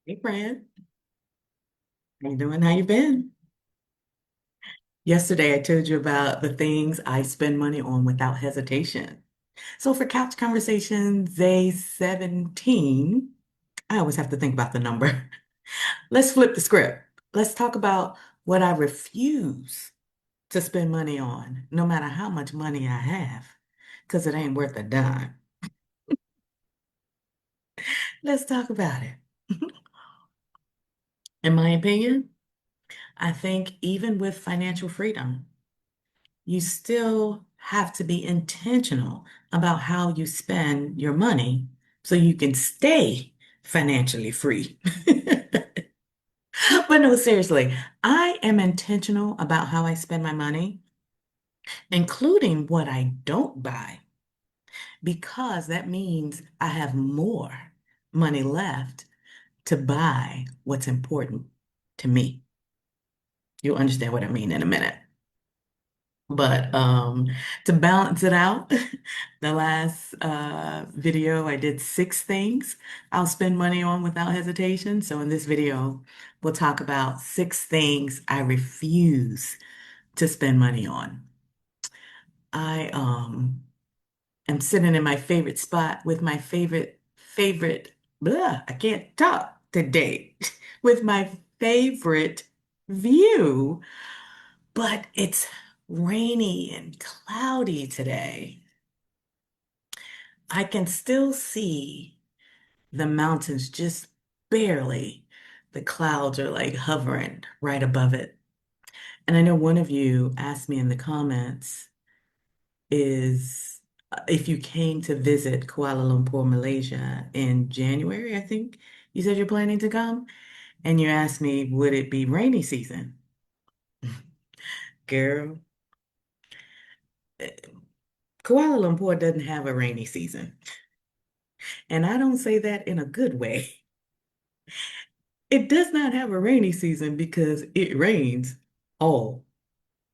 Hey, friend. How you doing? How you been? Yesterday, I told you about the things I spend money on without hesitation. So for Couch Conversation Day 17, I always have to think about the number. Let's flip the script. Let's talk about what I refuse to spend money on, no matter how much money I have, because it ain't worth a dime. Let's talk about it. In my opinion, I think even with financial freedom, you still have to be intentional about how you spend your money so you can stay financially free. But no, seriously, I am intentional about how I spend my money, including what I don't buy, because that means I have more money left to buy what's important to me. You'll understand what I mean in a minute. But to balance it out, the last video I did 6 things I'll spend money on without hesitation. So in this video, we'll talk about 6 things I refuse to spend money on. I am sitting in my favorite spot with my favorite blah, I can't talk today with my favorite view, but it's rainy and cloudy today. I can still see the mountains just barely. The clouds are like hovering right above it. And I know one of you asked me in the comments is if you came to visit Kuala Lumpur, Malaysia in January, I think you said you're planning to come, and you asked me, would it be rainy season? Girl, eh, Kuala Lumpur doesn't have a rainy season. And I don't say that in a good way. It does not have a rainy season because it rains all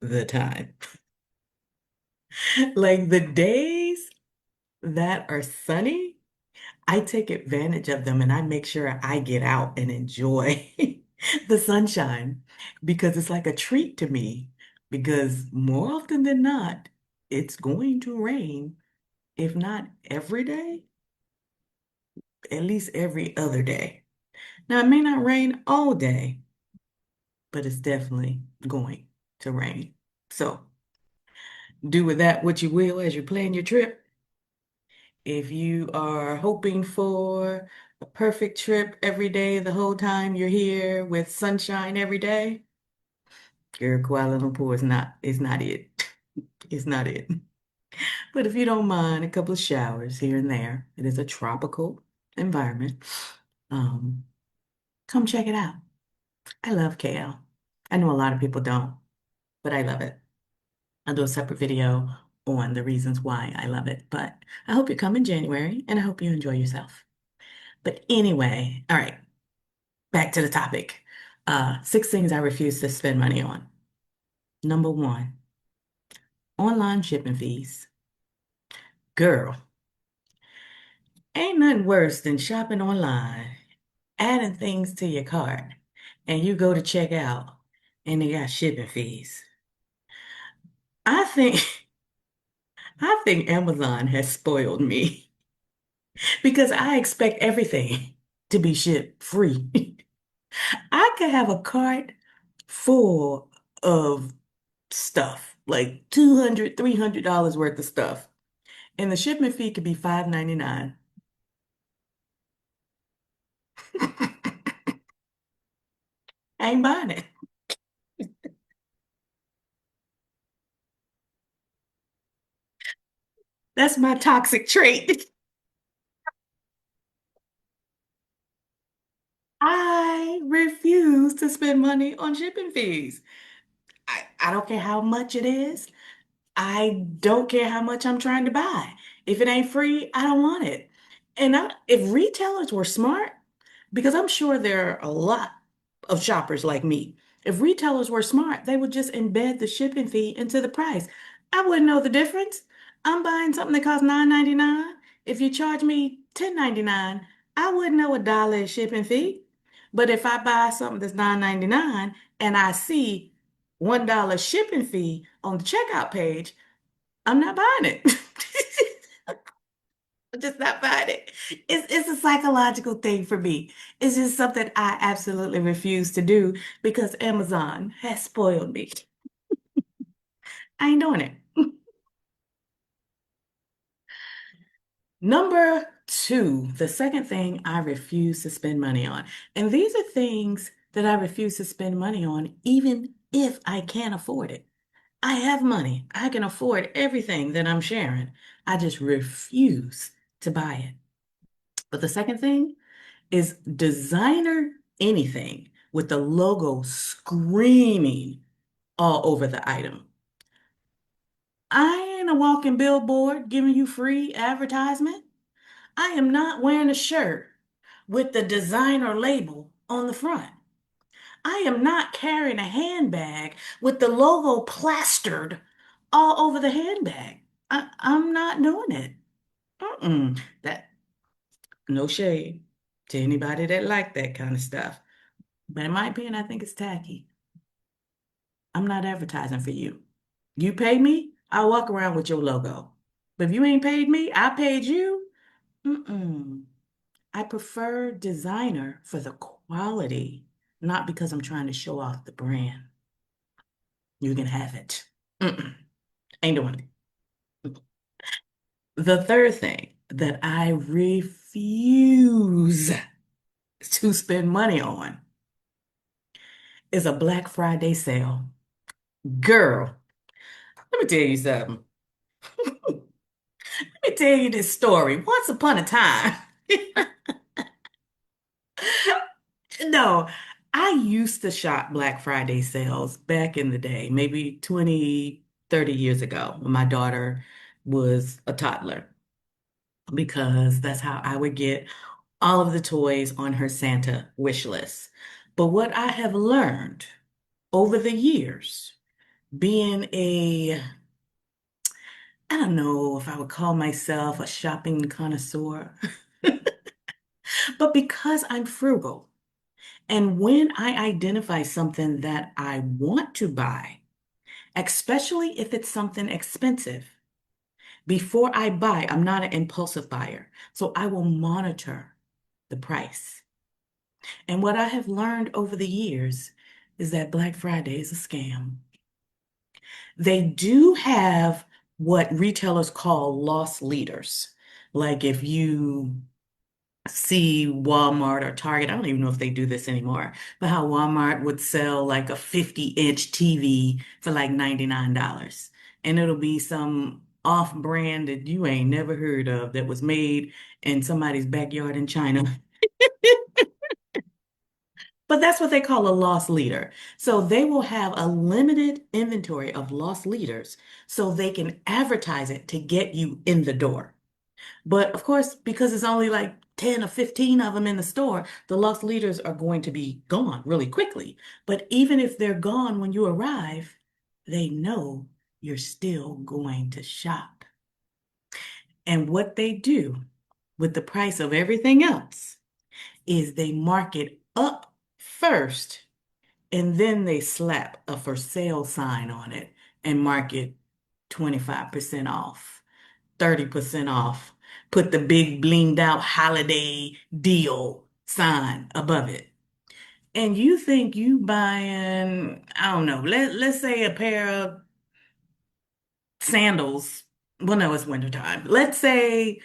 the time. Like the days that are sunny, I take advantage of them and I make sure I get out and enjoy the sunshine because it's like a treat to me. Because more often than not, it's going to rain, if not every day, at least every other day. Now, it may not rain all day, but it's definitely going to rain. So do with that what you will as you plan your trip. If you are hoping for a perfect trip every day, the whole time you're here with sunshine every day, girl, Kuala Lumpur is not it. It's not it. But if you don't mind a couple of showers here and there, it is a tropical environment. Um, Come check it out. I love KL. I know a lot of people don't, but I love it. I'll do a separate video on the reasons why I love it. But I hope you come in January and I hope you enjoy yourself. But anyway, all right, back to the topic. 6 things I refuse to spend money on. Number one, online shipping fees. Girl, ain't nothing worse than shopping online, adding things to your cart, and you go to check out and they got shipping fees. I think I think Amazon has spoiled me because I expect everything to be shipped free. I could have a cart full of stuff, like $200, $300 worth of stuff. And the shipment fee could be $5.99. I ain't buying it. That's my toxic trait. I refuse to spend money on shipping fees. I don't care how much it is. I don't care how much I'm trying to buy. If it ain't free, I don't want it. And if retailers were smart, because I'm sure there are a lot of shoppers like me, if retailers were smart, they would just embed the shipping fee into the price. I wouldn't know the difference. I'm buying something that costs $9.99. If you charge me $10.99, I wouldn't know $1 is shipping fee. But if I buy something that's 9.99 and I see $1 shipping fee on the checkout page, I'm not buying it. I'm just not buying it. It's a psychological thing for me. It's just something I absolutely refuse to do because Amazon has spoiled me. I ain't doing it. Number two, the second thing I refuse to spend money on. And these are things that I refuse to spend money on, even if I can't afford it. I have money. I can afford everything that I'm sharing. I just refuse to buy it. But the second thing is designer anything with the logo screaming all over the item. I ain't a walking billboard giving you free advertisement. I am not wearing a shirt with the designer label on the front. I am not carrying a handbag with the logo plastered all over the handbag. I'm not doing it. That no shade to anybody that like that kind of stuff. But in my opinion, I think it's tacky. I'm not advertising for you. You pay me, I'll walk around with your logo. But if you ain't paid me, I paid you. Mm-mm. I prefer designer for the quality, not because I'm trying to show off the brand. You can have it. Mm-mm. Ain't doing it. The third thing that I refuse to spend money on is a Black Friday sale. Girl, let me tell you something. Let me tell you this story. Once upon a time, no, I used to shop Black Friday sales back in the day, maybe 20, 30 years ago when my daughter was a toddler, because that's how I would get all of the toys on her Santa wish list. But what I have learned over the years, being I don't know if I would call myself a shopping connoisseur, but because I'm frugal, and when I identify something that I want to buy, especially if it's something expensive, before I buy, I'm not an impulsive buyer. So I will monitor the price. And what I have learned over the years is that Black Friday is a scam. They do have what retailers call loss leaders. Like if you see Walmart or Target, I don't even know if they do this anymore, but how Walmart would sell like a 50-inch TV for like $99. And it'll be some off-brand that you ain't never heard of that was made in somebody's backyard in China. But that's what they call a loss leader. So they will have a limited inventory of loss leaders so they can advertise it to get you in the door. But of course, because it's only like 10 or 15 of them in the store, the loss leaders are going to be gone really quickly. But even if they're gone when you arrive, they know you're still going to shop. And what they do with the price of everything else is they mark it up first and then they slap a for sale sign on it and mark it 25% off, 30% off. Put the big blinged out holiday deal sign above it. And you think you buying, I don't know, let's say a pair of sandals. Well, no, it's wintertime. Let's say,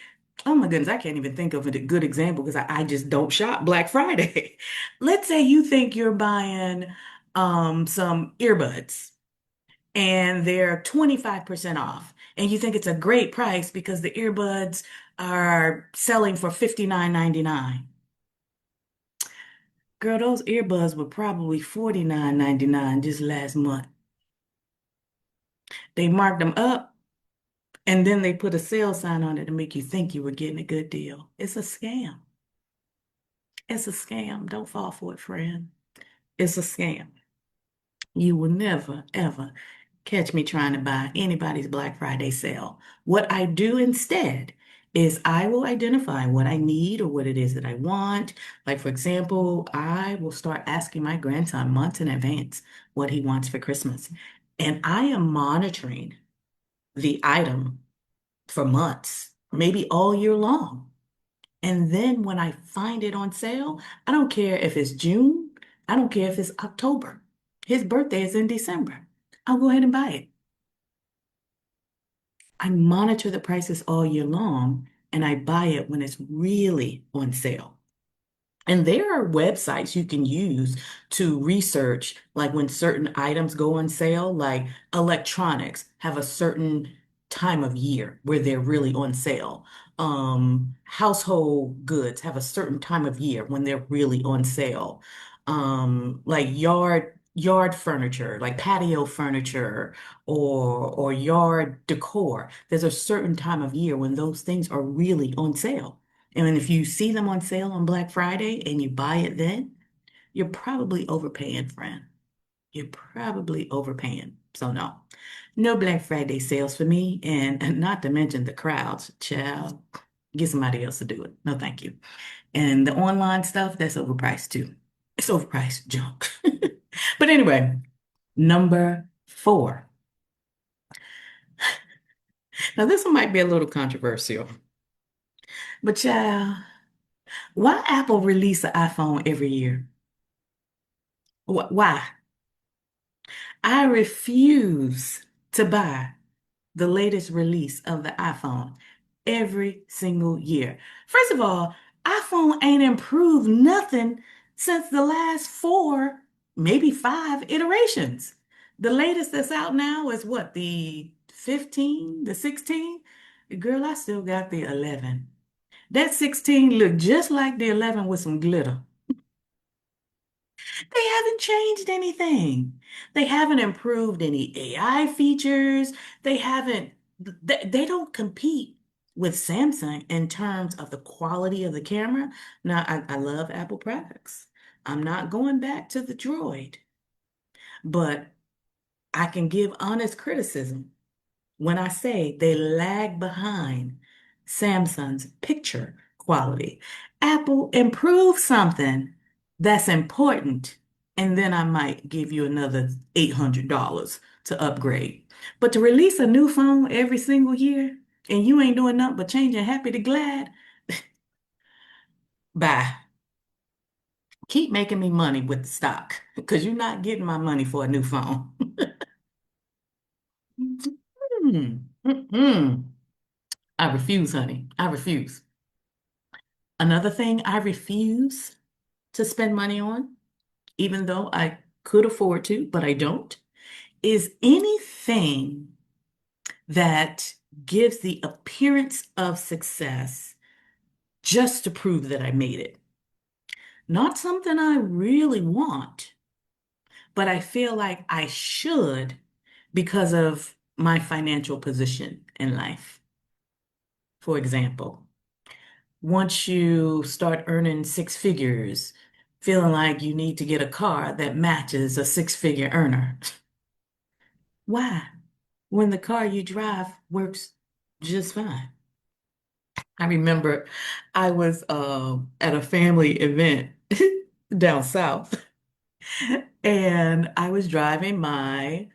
oh my goodness, I can't even think of a good example because I just don't shop Black Friday. Let's say you think you're buying some earbuds and they're 25% off. And you think it's a great price because the earbuds are selling for 59.99. Girl, those earbuds were probably 49.99 just last month. They marked them up and then they put a sale sign on it to make you think you were getting a good deal. It's a scam. It's a scam. Don't fall for it, friend. It's a scam. You will never, ever catch me trying to buy anybody's Black Friday sale. What I do instead is I will identify what I need or what it is that I want. Like, for example, I will start asking my grandson months in advance what he wants for Christmas. And I am monitoring the item for months, maybe all year long. And then when I find it on sale, I don't care if it's June, I don't care if it's October. His birthday is in December. I'll go ahead and buy it. I monitor the prices all year long and I buy it when it's really on sale. And there are websites you can use to research, like when certain items go on sale, like electronics have a certain time of year where they're really on sale. Household goods have a certain time of year when they're really on sale. Like yard furniture, like patio furniture or yard decor. There's a certain time of year when those things are really on sale. And if you see them on sale on Black Friday and you buy it then, you're probably overpaying, friend. You're probably overpaying. So no, no Black Friday sales for me. And not to mention the crowds. Child, get somebody else to do it. No, thank you. And the online stuff, that's overpriced too. It's overpriced junk. But anyway, number four. Now this one might be a little controversial, but child, why Apple release an iPhone every year? Why? I refuse to buy the latest release of the iPhone every single year. First of all, iPhone ain't improved nothing since the last four, maybe five iterations. The latest that's out now is what, the 15, the 16? Girl, I still got the 11. That 16 looked just like the 11 with some glitter. They haven't changed anything. They haven't improved any AI features. They haven't, they don't compete with Samsung in terms of the quality of the camera. Now, I love Apple products. I'm not going back to the Droid, but I can give honest criticism when I say they lag behind Samsung's picture quality. Apple, improve something that's important, and then I might give you another $800 to upgrade. But to release a new phone every single year and you ain't doing nothing but changing happy to glad, bye. Keep making me money with the stock because you're not getting my money for a new phone. Mm-mm. I refuse, honey. I refuse. Another thing I refuse to spend money on, even though I could afford to, but I don't, is anything that gives the appearance of success just to prove that I made it. Not something I really want, but I feel like I should because of my financial position in life. For example, once you start earning six figures, feeling like you need to get a car that matches a six-figure earner. Why? When the car you drive works just fine. I remember I was at a family event down south, and I was driving my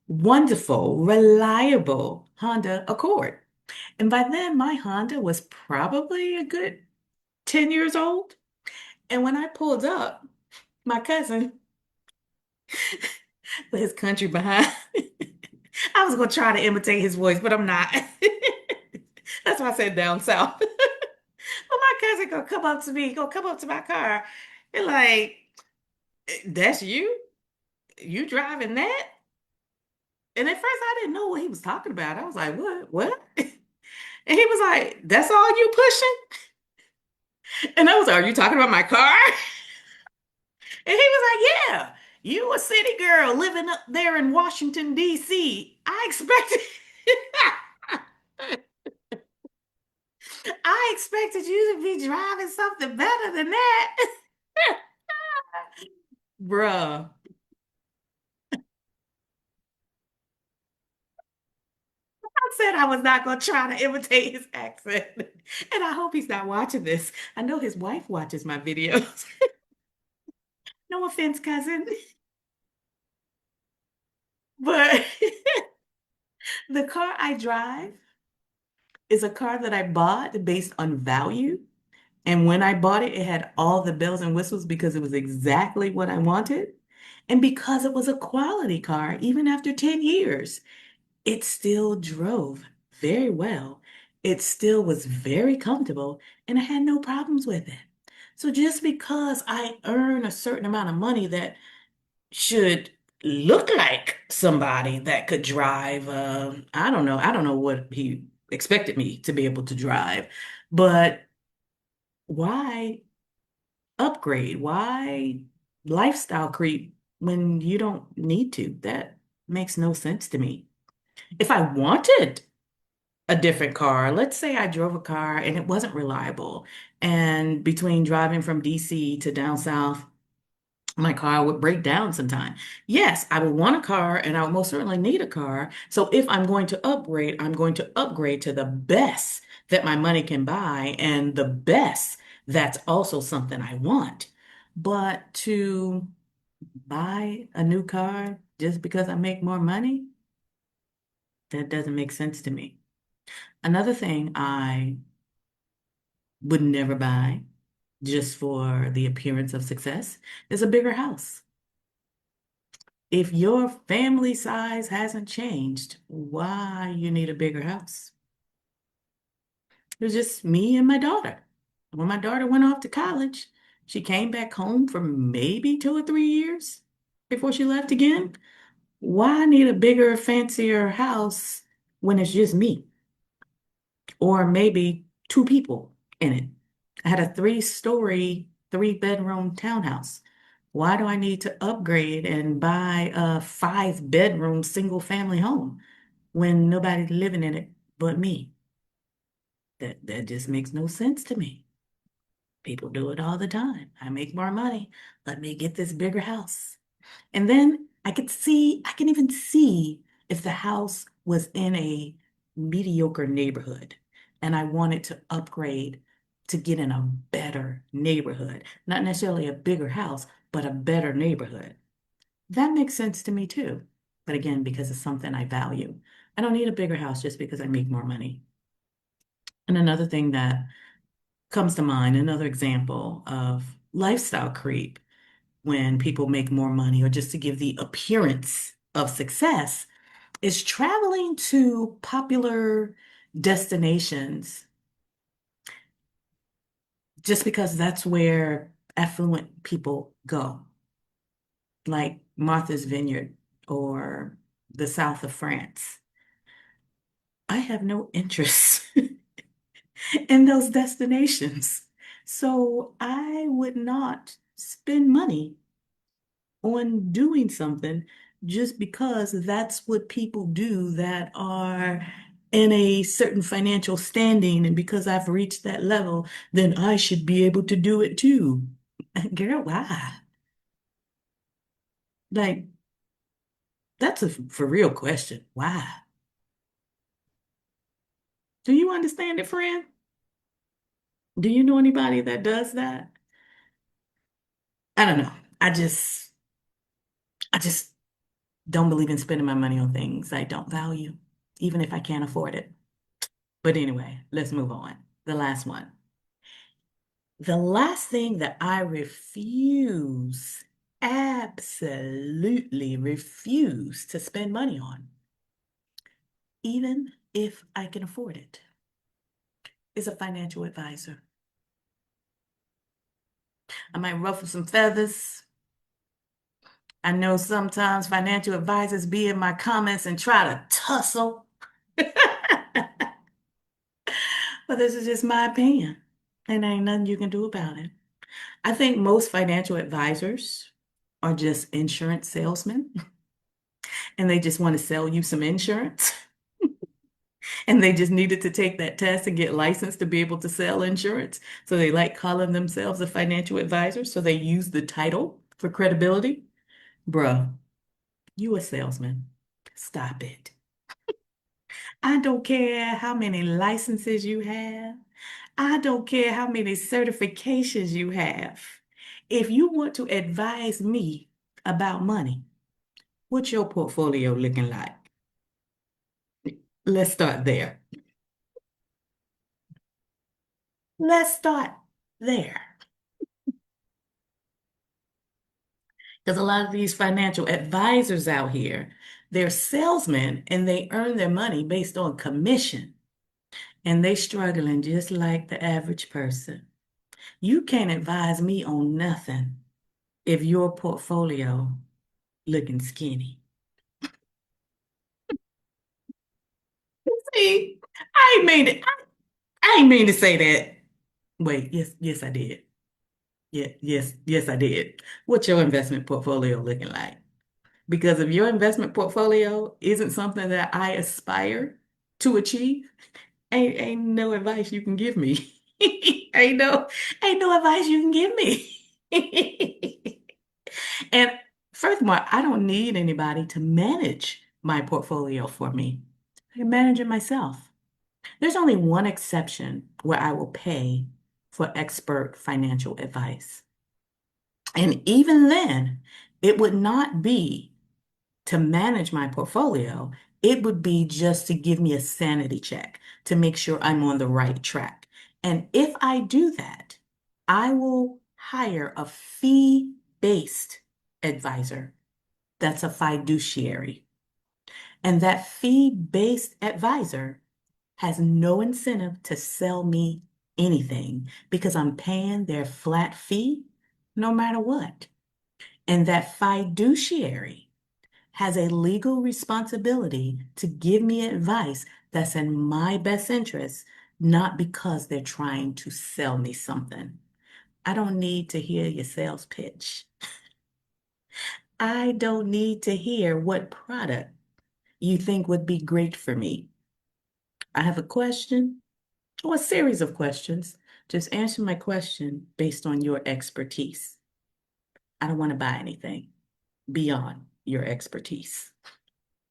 wonderful, reliable Honda Accord. And by then, my Honda was probably a good 10 years old. And when I pulled up, my cousin with his country behind, I was going to try to imitate his voice, but I'm not. That's why I said down south. But my cousin gonna come up to me, gonna come up to my car, and like, that's you? You driving that? And at first I didn't know what he was talking about. I was like, what? What? And he was like, that's all you pushing? And I was like, are you talking about my car? And he was like, yeah, you a city girl living up there in Washington, D.C. I expected I expected you to be driving something better than that. Bruh. said I was not going to try to imitate his accent. And I hope he's not watching this. I know his wife watches my videos. No offense, cousin. But the car I drive is a car that I bought based on value. And when I bought it, it had all the bells and whistles because it was exactly what I wanted. And because it was a quality car, even after 10 years, it still drove very well. It still was very comfortable, and I had no problems with it. So just because I earn a certain amount of money that should look like somebody that could drive, I don't know what he expected me to be able to drive, but why upgrade? Why lifestyle creep when you don't need to? That makes no sense to me. If I wanted a different car, let's say I drove a car and it wasn't reliable, and between driving from DC to down south, my car would break down sometime. Yes, I would want a car and I would most certainly need a car. So if I'm going to upgrade, I'm going to upgrade to the best that my money can buy and the best that's also something I want. But to buy a new car just because I make more money, that doesn't make sense to me. Another thing I would never buy just for the appearance of success is a bigger house. If your family size hasn't changed, why you need a bigger house? It was just me and my daughter. When my daughter went off to college, she came back home for maybe 2 or 3 years before she left again. Why need a bigger, fancier house when it's just me? Or maybe two people in it. I had a three-story, three-bedroom townhouse. Why do I need to upgrade and buy a five-bedroom single-family home when nobody's living in it but me? That just makes no sense to me. People do it all the time. I make more money. Let me get this bigger house. And then I can even see if the house was in a mediocre neighborhood and I wanted to upgrade to get in a better neighborhood, not necessarily a bigger house, but a better neighborhood. That makes sense to me too. But again, because it's something I value, I don't need a bigger house just because I make more money. And another thing that comes to mind, another example of lifestyle creep when people make more money or just to give the appearance of success is traveling to popular destinations just because that's where affluent people go, like Martha's Vineyard or the south of France. I have no interest in those destinations. So I would not spend money on doing something just because that's what people do that are in a certain financial standing. And because I've reached that level, then I should be able to do it too. Girl, why? Like, that's a for real question. Why? Do you understand it, friend? Do you know anybody that does that? I don't know. I just don't believe in spending my money on things I don't value, even if I can't afford it. But anyway, let's move on. The last one. The last thing that I refuse, absolutely refuse to spend money on, even if I can afford it, is a financial advisor. I might ruffle some feathers. I know sometimes financial advisors be in my comments and try to tussle, but this is just my opinion, and ain't nothing you can do about it. I think most financial advisors are just insurance salesmen and they just want to sell you some insurance. And they just needed to take that test and get licensed to be able to sell insurance. So they like calling themselves a financial advisor. So they use the title for credibility. Bruh, you a salesman. Stop it. I don't care how many licenses you have. I don't care how many certifications you have. If you want to advise me about money, what's your portfolio looking like? Let's start there. Let's start there. Because a lot of these financial advisors out here, they're salesmen and they earn their money based on commission. And they struggling just like the average person. You can't advise me on nothing if your portfolio looking skinny. See, I ain't mean to, I ain't mean to say that. Wait, yes, I did. Yeah, yes, I did. What's your investment portfolio looking like? Because if your investment portfolio isn't something that I aspire to achieve, ain't no advice you can give me. Ain't no, ain't no advice you can give me. And furthermore, I don't need anybody to manage my portfolio for me. I can manage it myself. There's only one exception where I will pay for expert financial advice. And even then, it would not be to manage my portfolio. It would be just to give me a sanity check to make sure I'm on the right track. And if I do that, I will hire a fee-based advisor that's a fiduciary. And that fee-based advisor has no incentive to sell me anything because I'm paying their flat fee no matter what. And that fiduciary has a legal responsibility to give me advice that's in my best interest, not because they're trying to sell me something. I don't need to hear your sales pitch. I don't need to hear what product you think would be great for me. I have a question or a series of questions. Just answer my question based on your expertise. I don't want to buy anything beyond your expertise.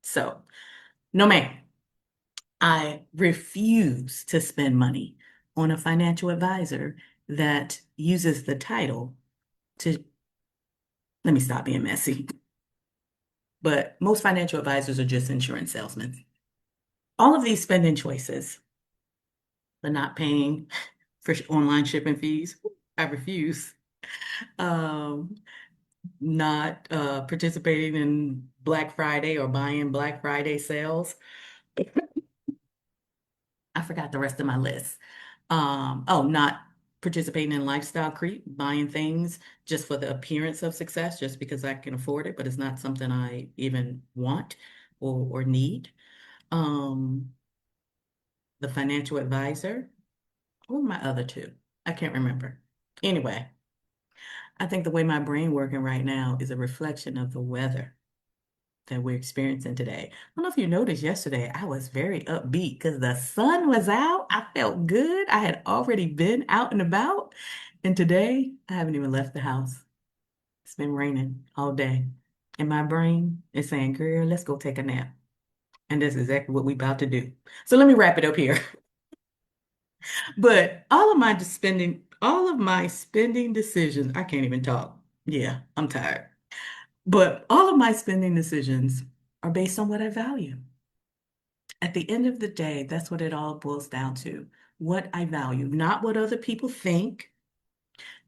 So, no, ma'am. I refuse to spend money on a financial advisor that uses the title to, let me stop being messy. But most financial advisors are just insurance salesmen. All of these spending choices, the not paying for online shipping fees, I refuse. Um, Not participating in Black Friday or buying Black Friday sales. I forgot the rest of my list. Not participating in lifestyle creep, buying things just for the appearance of success, just because I can afford it, but it's not something I even want or need. Um, the financial advisor, or my other two, I can't remember. Anyway, I think the way my brain working right now is a reflection of the weather that we're experiencing today. I don't know if you noticed yesterday, I was very upbeat because the sun was out. I felt good. I had already been out and about. And today, I haven't even left the house. It's been raining all day. And my brain is saying, girl, let's go take a nap. And that's exactly what we about to do. So let me wrap it up here. But all of my spending decisions, I can't even talk. Yeah, I'm tired. But all of my spending decisions are based on what I value. At the end of the day, that's what it all boils down to. What I value, not what other people think,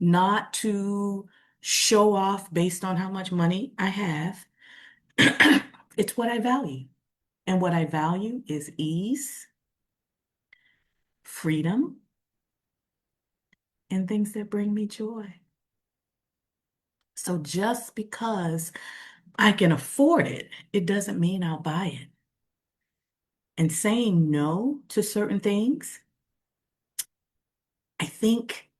not to show off based on how much money I have. It's what I value. And what I value is ease, freedom, and things that bring me joy. So just because I can afford it, it doesn't mean I'll buy it. And saying no to certain things, I think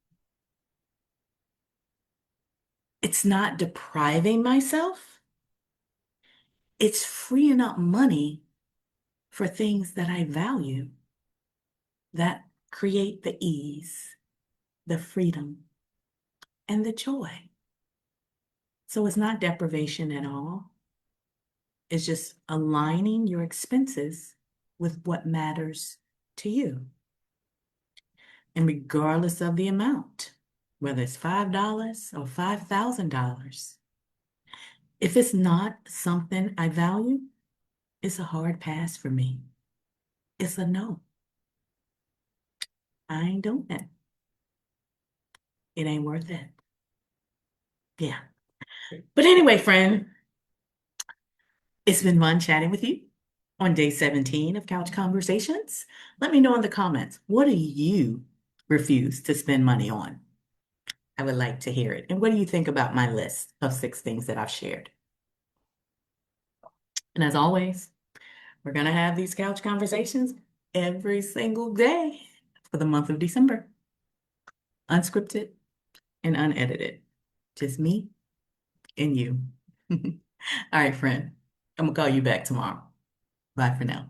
it's not depriving myself, it's freeing up money for things that I value that create the ease, the freedom, and the joy. So it's not deprivation at all. It's just aligning your expenses with what matters to you. And regardless of the amount, whether it's $5 or $5,000, if it's not something I value, it's a hard pass for me. It's a no. I ain't doing it. It ain't worth it. Yeah. But anyway, friend, it's been fun chatting with you on day 17 of Couch Conversations. Let me know in the comments, what do you refuse to spend money on? I would like to hear it. And what do you think about my list of 6 things that I've shared? And as always, we're going to have these couch conversations every single day for the month of December, unscripted and unedited. Just me and you. All right, friend. I'm going to call you back tomorrow. Bye for now.